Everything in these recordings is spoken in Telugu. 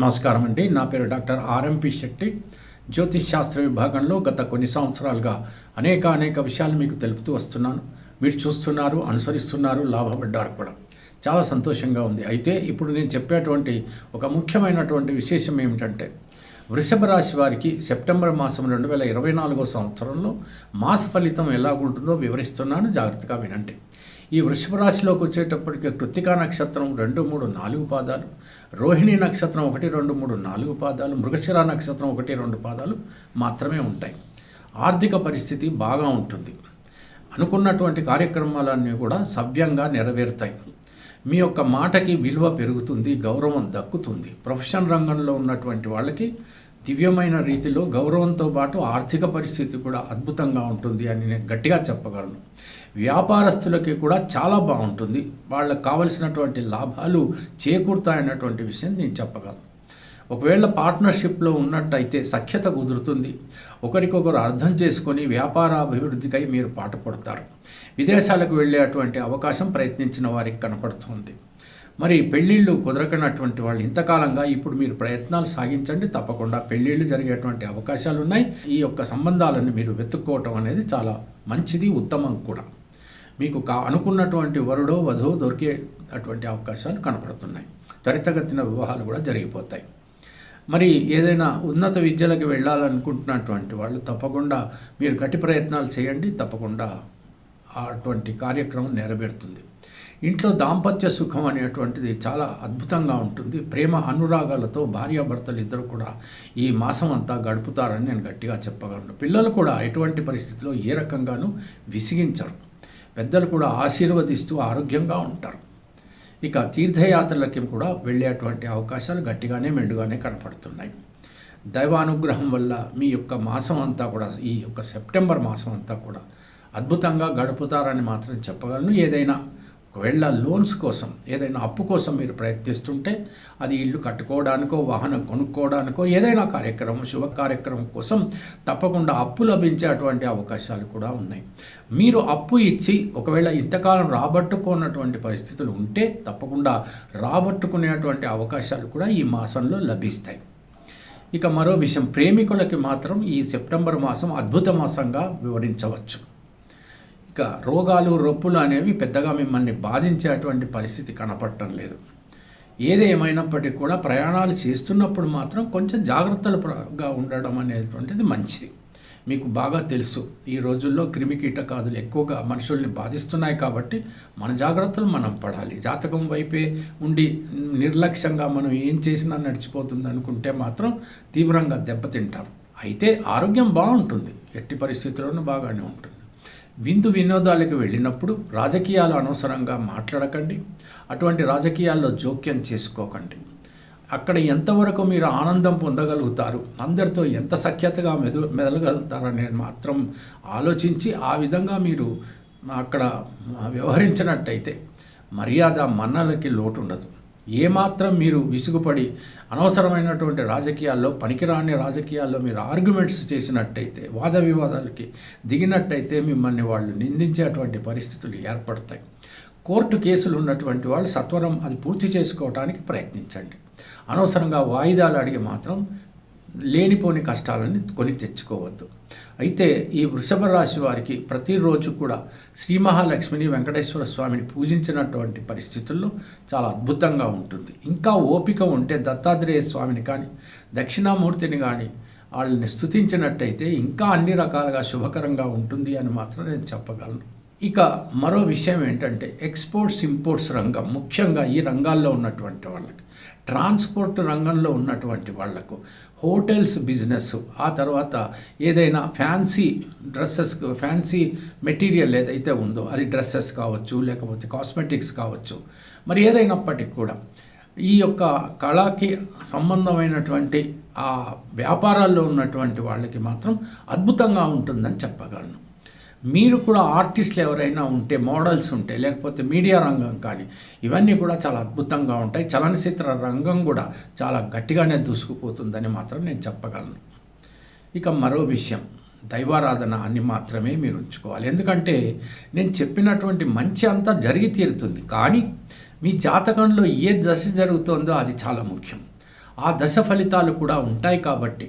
నమస్కారం అండి. నా పేరు డాక్టర్ ఆర్ఎంపి శెట్టి. జ్యోతిష్ శాస్త్ర విభాగంలో గత కొన్ని సంవత్సరాలుగా అనేక విషయాలు మీకు తెలుపుతూ వస్తున్నాను. మీరు చూస్తున్నారు, అనుసరిస్తున్నారు, లాభపడ్డారు కూడా. చాలా సంతోషంగా ఉంది. అయితే ఇప్పుడు నేను చెప్పేటువంటి ఒక ముఖ్యమైనటువంటి విశేషం ఏమిటంటే, వృషభ రాశి వారికి సెప్టెంబర్ మాసం 2024 సంవత్సరంలో మాస ఫలితం ఎలా ఉంటుందో వివరిస్తున్నాను. జాగ్రత్తగా వినండి. ఈ వృషభ రాశిలోకి వచ్చేటప్పటికి కృత్తికా నక్షత్రం 2, 3, 4 పాదాలు, రోహిణి నక్షత్రం 1, 2, 3, 4 పాదాలు, మృగశిర నక్షత్రం 1, 2 పాదాలు మాత్రమే ఉంటాయి. ఆర్థిక పరిస్థితి బాగా ఉంటుంది. అనుకున్నటువంటి కార్యక్రమాలన్నీ కూడా సవ్యంగా నెరవేరుతాయి. మీ యొక్క మాటకి విలువ పెరుగుతుంది, గౌరవం దక్కుతుంది. ప్రొఫెషన్ రంగంలో ఉన్నటువంటి వాళ్ళకి దివ్యమైన రీతిలో గౌరవంతో పాటు ఆర్థిక పరిస్థితి కూడా అద్భుతంగా ఉంటుంది అని నేను గట్టిగా చెప్పగలను. వ్యాపారస్తులకి కూడా చాలా బాగుంటుంది. వాళ్ళకు కావలసినటువంటి లాభాలు చేకూరుతాయన్నటువంటి విషయం నేను చెప్పగలను. ఒకవేళ పార్ట్నర్షిప్లో ఉన్నట్టయితే సఖ్యత కుదురుతుంది. ఒకరికొకరు అర్థం చేసుకొని వ్యాపార అభివృద్ధికై మీరు పాటుపడతారు. విదేశాలకు వెళ్ళేటువంటి అవకాశం ప్రయత్నించిన వారికి కనపడుతుంది. మరి పెళ్ళిళ్ళు కుదరకనటువంటి వాళ్ళు ఇంతకాలంగా ఇప్పుడు మీరు ప్రయత్నాలు సాగించండి. తప్పకుండా పెళ్ళిళ్ళు జరిగేటువంటి అవకాశాలు ఉన్నాయి. ఈ యొక్క సంబంధాలను మీరు వెతుక్కోవటం అనేది చాలా మంచిది, ఉత్తమం కూడా. మీకు అనుకున్నటువంటి వరుడో వధువు దొరికేటువంటి అవకాశాలు కనపడుతున్నాయి. త్వరితగతిన వివాహాలు కూడా జరిగిపోతాయి. మరి ఏదైనా ఉన్నత విద్యలకు వెళ్ళాలనుకుంటున్నటువంటి వాళ్ళు తప్పకుండా మీరు గట్టి ప్రయత్నాలు చేయండి. తప్పకుండా అటువంటి కార్యక్రమం నెరవేరుతుంది. ఇంట్లో దాంపత్య సుఖం అనేటువంటిది చాలా అద్భుతంగా ఉంటుంది. ప్రేమ అనురాగాలతో భార్యాభర్తలు ఇద్దరు కూడా ఈ మాసం అంతా గడుపుతారని నేను గట్టిగా చెప్పగలను. పిల్లలు కూడా ఎటువంటి పరిస్థితిలో ఏ రకంగానూ విసిగించరు. పెద్దలు కూడా ఆశీర్వదిస్తూ ఆరోగ్యంగా ఉంటారు. ఇక తీర్థయాత్రలకి కూడా వెళ్ళేటువంటి అవకాశాలు గట్టిగానే మెండుగానే కనపడుతున్నాయి. దైవానుగ్రహం వల్ల మీ యొక్క మాసం అంతా కూడా, ఈ యొక్క సెప్టెంబర్ మాసం అంతా కూడా అద్భుతంగా గడుపుతారని మాత్రం చెప్పగలను. ఏదైనా ఒకవేళ లోన్స్ కోసం, ఏదైనా అప్పు కోసం మీరు ప్రయత్నిస్తుంటే, అది ఇల్లు కట్టుకోవడానికో, వాహనం కొనుక్కోవడానికో, ఏదైనా కార్యక్రమం, శుభ కార్యక్రమం కోసం తప్పకుండా అప్పు లభించేటువంటి అవకాశాలు కూడా ఉన్నాయి. మీరు అప్పు ఇచ్చి ఒకవేళ ఇంతకాలం రాబట్టుకున్నటువంటి పరిస్థితులు ఉంటే తప్పకుండా రాబట్టుకునేటువంటి అవకాశాలు కూడా ఈ మాసంలో లభిస్తాయి. ఇక మరో విషయం, ప్రేమికులకి మాత్రం ఈ సెప్టెంబర్ మాసం అద్భుత మాసంగా వివరించవచ్చు. ఇక రోగాలు, రొప్పులు అనేవి పెద్దగా మిమ్మల్ని బాధించేటువంటి పరిస్థితి కనపడటం లేదు. ఏదేమైనప్పటికీ కూడా ప్రయాణాలు చేస్తున్నప్పుడు మాత్రం కొంచెం జాగ్రత్తలుగా ఉండడం అనేటువంటిది మంచిది. మీకు బాగా తెలుసు, ఈ రోజుల్లో క్రిమికీటకాదులు ఎక్కువగా మనుషుల్ని బాధిస్తున్నాయి కాబట్టి మన జాగ్రత్తలు మనం పడాలి. జాతకం వైపే ఉండి నిర్లక్ష్యంగా మనం ఏం చేసినా నడిచిపోతుంది అనుకుంటే మాత్రం తీవ్రంగా దెబ్బతింటారు. అయితే ఆరోగ్యం బాగుంటుంది, ఎట్టి పరిస్థితుల్లోనూ బాగానే ఉంటుంది. విందు వినోదాలకు వెళ్ళినప్పుడు రాజకీయాలు అనవసరంగా మాట్లాడకండి. అటువంటి రాజకీయాల్లో జోక్యం చేసుకోకండి. అక్కడ ఎంతవరకు మీరు ఆనందం పొందగలుగుతారు, అందరితో ఎంత సఖ్యతగా మెదలగలుగుతారనేది మాత్రం ఆలోచించి ఆ విధంగా మీరు అక్కడ వ్యవహరించినట్టయితే మర్యాద మన్నలకి లోటు ఉండదు. ఏమాత్రం మీరు విసుగుపడి అనవసరమైనటువంటి రాజకీయాల్లో, పనికిరాని రాజకీయాల్లో మీరు ఆర్గ్యుమెంట్స్ చేసినట్టయితే, వాద వివాదాలకి దిగినట్టయితే మిమ్మల్ని వాళ్ళు నిందించేటువంటి పరిస్థితులు ఏర్పడతాయి. కోర్టు కేసులు ఉన్నటువంటి వాళ్ళు సత్వరం అది పూర్తి చేసుకోవడానికి ప్రయత్నించండి. అనవసరంగా వాయిదాలు అడిగి మాత్రం లేనిపోని కష్టాలని కొని తెచ్చుకోవద్దు. అయితే ఈ వృషభ రాశి వారికి ప్రతిరోజు కూడా శ్రీ మహాలక్ష్మిని, వెంకటేశ్వర స్వామిని పూజించినటువంటి పరిస్థితుల్లో చాలా అద్భుతంగా ఉంటుంది. ఇంకా ఓపిక ఉంటే దత్తాత్రేయ స్వామిని కానీ, దక్షిణామూర్తిని కానీ వాళ్ళని స్తుతించినట్టయితే ఇంకా అన్ని రకాలుగా శుభకరంగా ఉంటుంది అని మాత్రం నేను చెప్పగలను. ఇక మరో విషయం ఏంటంటే, ఎక్స్పోర్ట్స్ ఇంపోర్ట్స్ రంగం, ముఖ్యంగా ఈ రంగాల్లో ఉన్నటువంటి వాళ్ళకి, ట్రాన్స్పోర్ట్ రంగంలో ఉన్నటువంటి వాళ్లకు, హోటల్స్ బిజినెస్, ఆ తర్వాత ఏదైనా ఫ్యాన్సీ డ్రెస్సెస్, ఫ్యాన్సీ మెటీరియల్ ఏదైతే ఉందో అది డ్రెస్సెస్ కావచ్చు, లేకపోతే కాస్మెటిక్స్ కావచ్చు, మరి ఏదైనప్పటికీ కూడా ఈ యొక్క కళకి సంబంధమైనటువంటి ఆ వ్యాపారాల్లో ఉన్నటువంటి వాళ్ళకి మాత్రం అద్భుతంగా ఉంటుందని చెప్పగలను. మీరు కూడా ఆర్టిస్టులు ఎవరైనా ఉంటే, మోడల్స్ ఉంటే, లేకపోతే మీడియా రంగం కానీ, ఇవన్నీ కూడా చాలా అద్భుతంగా ఉంటాయి. చలనచిత్ర రంగం కూడా చాలా గట్టిగానే దూసుకుపోతుందని మాత్రం నేను చెప్పగలను. ఇక మరో విషయం, దైవారాధన అని మాత్రమే మీరు ఉంచుకోవాలి. ఎందుకంటే నేను చెప్పినటువంటి మంచి అంతా జరిగి తీరుతుంది, కానీ మీ జాతకంలో ఏ దశ జరుగుతుందో అది చాలా ముఖ్యం. ఆ దశ ఫలితాలు కూడా ఉంటాయి కాబట్టి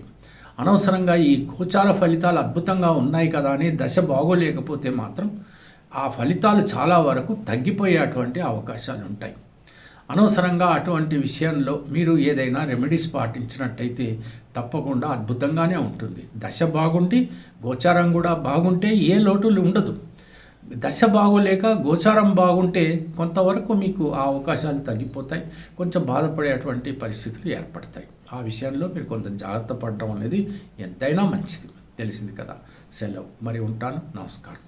అనవసరంగా ఈ గోచార ఫలితాలు అద్భుతంగా ఉన్నాయి కదా అని దశ బాగోలేకపోతే మాత్రం ఆ ఫలితాలు చాలా వరకు తగ్గిపోయేటువంటి అవకాశాలు ఉంటాయి. అనవసరంగా అటువంటి విషయంలో మీరు ఏదైనా రెమెడీస్ పాటించినట్టయితే తప్పకుండా అద్భుతంగానే ఉంటుంది. దశ బాగుండి గోచారం కూడా బాగుంటే ఏ లోటులు ఉండదు. దశ బాగోలేక గోచారం బాగుంటే కొంతవరకు మీకు ఆ అవకాశాలు తగ్గిపోతాయి, కొంచెం బాధపడేటువంటి పరిస్థితులు ఏర్పడతాయి. ఆ విషయంలో మీరు కొంత జాగ్రత్త పడడం అనేది ఎంతైనా మంచిది. తెలిసింది కదా. సెలవు. మరి ఉంటాను. నమస్కారం.